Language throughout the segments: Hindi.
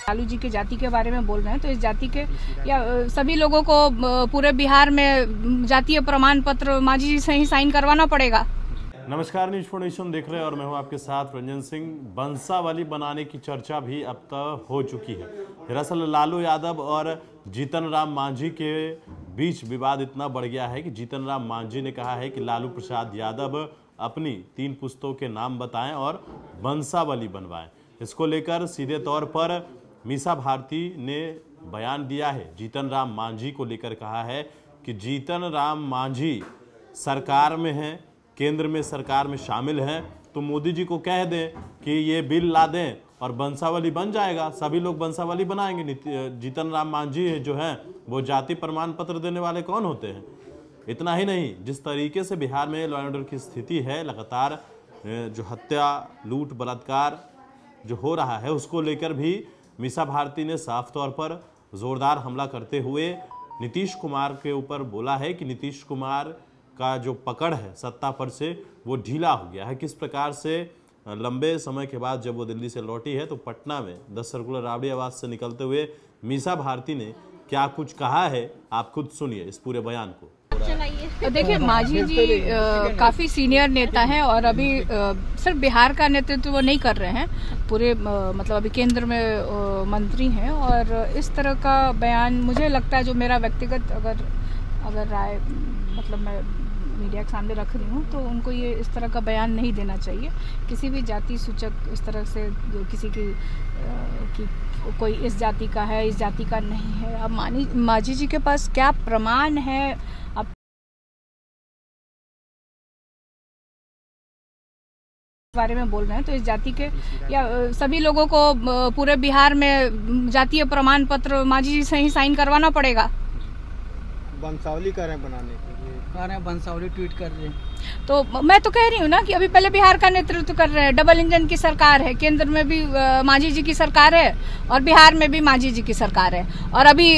लालू जी की जाति के बारे में बोल रहे हैं, तो इस जाति के या सभी लोगों को पूरे बिहार में जातीय प्रमाण पत्र मांझी जी से ही साइन करवाना पड़ेगा। नमस्कार, न्यूज फॉर नेशन देख रहे हैं और मैं हूं आपके साथ रंजन सिंह। वंशावली बनाने की चर्चा भी अब तक हो चुकी है। दरअसल लालू यादव और जीतन राम मांझी के बीच विवाद इतना बढ़ गया है कि जीतन राम मांझी ने कहा है कि लालू प्रसाद यादव अपनी 3 पुश्तों के नाम बताएं और वंशावली बनवाएं। इसको लेकर सीधे तौर पर मीसा भारती ने बयान दिया है। जीतन राम मांझी को लेकर कहा है कि जीतन राम मांझी सरकार में हैं, केंद्र में सरकार में शामिल हैं, तो मोदी जी को कह दें कि ये बिल ला दें और वंशावली बन जाएगा, सभी लोग वंशावली बनाएंगे। जीतन राम मांझी जो हैं वो जाति प्रमाण पत्र देने वाले कौन होते हैं? इतना ही नहीं, जिस तरीके से बिहार में लॉ एंड ऑर्डर की स्थिति है, लगातार जो हत्या, लूट, बलात्कार जो हो रहा है, उसको लेकर भी मीसा भारती ने साफ तौर पर जोरदार हमला करते हुए नीतीश कुमार के ऊपर बोला है कि नीतीश कुमार का जो पकड़ है सत्ता पर से वो ढीला हो गया है। किस प्रकार से लंबे समय के बाद जब वो दिल्ली से लौटी है तो पटना में 10 सर्कुलर राबड़ी आवाज से निकलते हुए मीसा भारती ने क्या कुछ कहा है, आप खुद सुनिए इस पूरे बयान को। देखिए, मांझी जी काफी सीनियर नेता हैं और अभी सिर्फ बिहार का नेतृत्व वो नहीं कर रहे हैं, पूरे मतलब अभी केंद्र में मंत्री हैं। और इस तरह का बयान मुझे लगता है, जो मेरा व्यक्तिगत अगर राय मतलब मैं मीडिया के सामने रख रही हूँ, तो उनको ये इस तरह का बयान नहीं देना चाहिए। किसी भी जाति सूचक इस तरह से किसी की कोई इस जाति का है, इस जाति का नहीं है। अब मांझी जी के पास क्या प्रमाण है अब बारे में बोल रहे हैं, तो इस जाति के या सभी लोगों को पूरे बिहार में जातीय प्रमाण पत्र मांझी जी से ही साइन करवाना पड़ेगा। वंशावली कर रहे हैं बनाने के लिए, कह रहे हैं वंशावली ट्वीट कर रहे हैं। तो मैं तो कह रही हूँ ना कि अभी पहले बिहार का नेतृत्व कर रहे हैं, डबल इंजन की सरकार है, केंद्र में भी मांझी जी की सरकार है और बिहार में भी मांझी जी की सरकार है, और अभी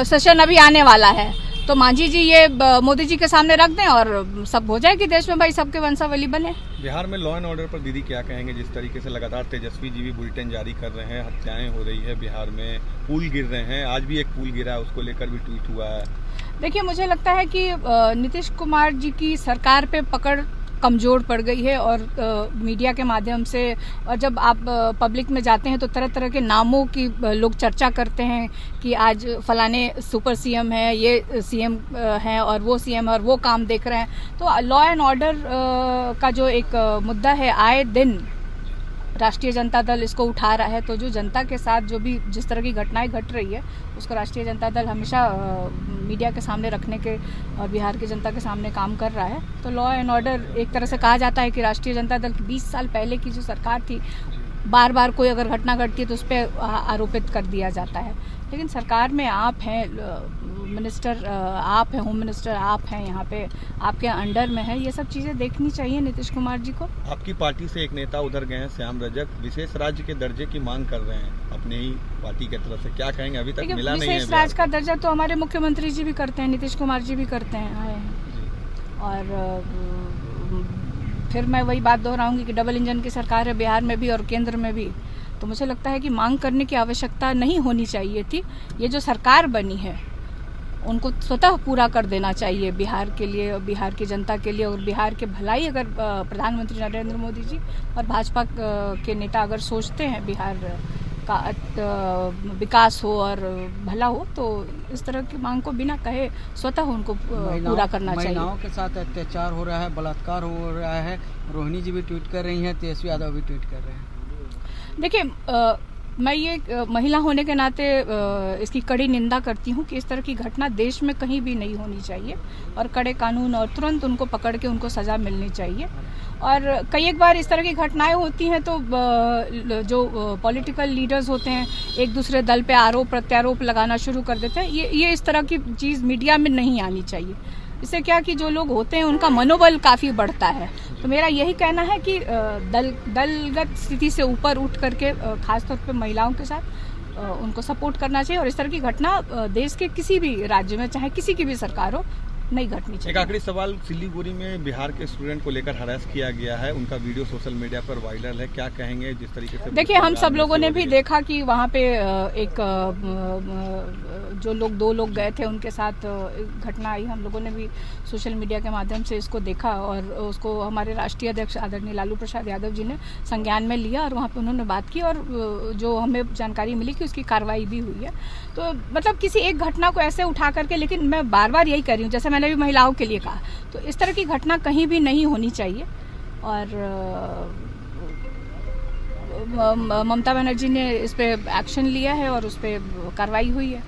सेशन अभी आने वाला है। तो मांझी जी ये मोदी जी के सामने रख दें और सब हो जाएगी देश में, भाई सबके वंशावली बने। बिहार में लॉ एंड ऑर्डर पर दीदी क्या कहेंगे? जिस तरीके से लगातार तेजस्वी जी भी बुलेटिन जारी कर रहे हैं, हत्याएं हो रही है बिहार में, पुल गिर रहे हैं, आज भी एक पुल गिरा है, उसको लेकर भी ट्वीट हुआ है। देखिए, मुझे लगता है कि नीतीश कुमार जी की सरकार पे पकड़ कमजोर पड़ गई है और मीडिया के माध्यम से, और जब आप पब्लिक में जाते हैं तो तरह तरह के नामों की लोग चर्चा करते हैं कि आज फलाने सुपर सीएम है, ये सीएम है और वो सीएम है और वो काम देख रहे हैं। तो लॉ एंड ऑर्डर का जो एक मुद्दा है, आए दिन राष्ट्रीय जनता दल इसको उठा रहा है। तो जो जनता के साथ जो भी जिस तरह की घटनाएं घट रही है, उसको राष्ट्रीय जनता दल हमेशा मीडिया के सामने रखने के और बिहार की जनता के सामने काम कर रहा है। तो लॉ एंड ऑर्डर, एक तरह से कहा जाता है कि राष्ट्रीय जनता दल की 20 साल पहले की जो सरकार थी, बार बार कोई अगर घटना घटती है तो उस पर आरोपित कर दिया जाता है। लेकिन सरकार में आप हैं, मिनिस्टर आप हैं, होम मिनिस्टर आप हैं, यहाँ पे आपके अंडर में है, ये सब चीजें देखनी चाहिए नीतीश कुमार जी को। आपकी पार्टी से एक नेता उधर गए हैं, श्याम रजक, विशेष राज्य के दर्जे की मांग कर रहे हैं अपने ही पार्टी की तरफ से, क्या कहेंगे? अभी तक मिला नहीं है। विशेष राज्य का दर्जा तो हमारे मुख्यमंत्री जी भी करते हैं, नीतीश कुमार जी भी करते हैं, आए हैं। और फिर मैं वही बात दोहराऊंगी कि डबल इंजन की सरकार है बिहार में भी और केंद्र में भी, तो मुझे लगता है कि मांग करने की आवश्यकता नहीं होनी चाहिए थी। ये जो सरकार बनी है उनको स्वतः पूरा कर देना चाहिए बिहार के लिए, बिहार की जनता के लिए और बिहार के भलाई। अगर प्रधानमंत्री नरेंद्र मोदी जी और भाजपा के नेता अगर सोचते हैं बिहार का विकास हो और भला हो, तो इस तरह की मांग को बिना कहे स्वतः उनको पूरा करना चाहिए। महिलाओं के साथ अत्याचार हो रहा है, बलात्कार हो रहा है, रोहिणी जी भी ट्वीट कर रही हैं, तेजस्वी यादव भी ट्वीट कर रहे हैं। देखिए, मैं ये महिला होने के नाते इसकी कड़ी निंदा करती हूँ कि इस तरह की घटना देश में कहीं भी नहीं होनी चाहिए और कड़े कानून और तुरंत उनको पकड़ के उनको सजा मिलनी चाहिए। और कई एक बार इस तरह की घटनाएं होती हैं तो जो पॉलिटिकल लीडर्स होते हैं एक दूसरे दल पे आरोप प्रत्यारोप लगाना शुरू कर देते हैं। ये इस तरह की चीज़ मीडिया में नहीं आनी चाहिए। इससे क्या कि जो लोग होते हैं उनका मनोबल काफ़ी बढ़ता है। तो मेरा यही कहना है कि दलगत स्थिति से ऊपर उठ करके खासतौर पे महिलाओं के साथ उनको सपोर्ट करना चाहिए और इस तरह की घटना देश के किसी भी राज्य में चाहे किसी की भी सरकार हो नहीं घटनी एक चाहिए। आखिरी सवाल, सिलीगुड़ी में बिहार के स्टूडेंट को लेकर हरास किया गया है, उनका वीडियो सोशल मीडिया पर वायरल है, क्या कहेंगे जिस तरीके से? देखिए, हम सब लोगों ने भी देखा कि वहाँ पे एक जो लोग 2 लोग गए थे उनके साथ घटना आई। हम लोगों ने भी सोशल मीडिया के माध्यम से इसको देखा और उसको हमारे राष्ट्रीय अध्यक्ष आदरणीय लालू प्रसाद यादव जी ने संज्ञान में लिया और वहाँ पे उन्होंने बात की और जो हमें जानकारी मिली कि उसकी कार्रवाई भी हुई है। तो मतलब किसी एक घटना को ऐसे उठा करके, लेकिन मैं बार बार यही कर रही हूँ, जैसे मैंने भी महिलाओं के लिए कहा, तो इस तरह की घटना कहीं भी नहीं होनी चाहिए। और ममता बनर्जी ने इस पे एक्शन लिया है और उस पे कार्रवाई हुई है।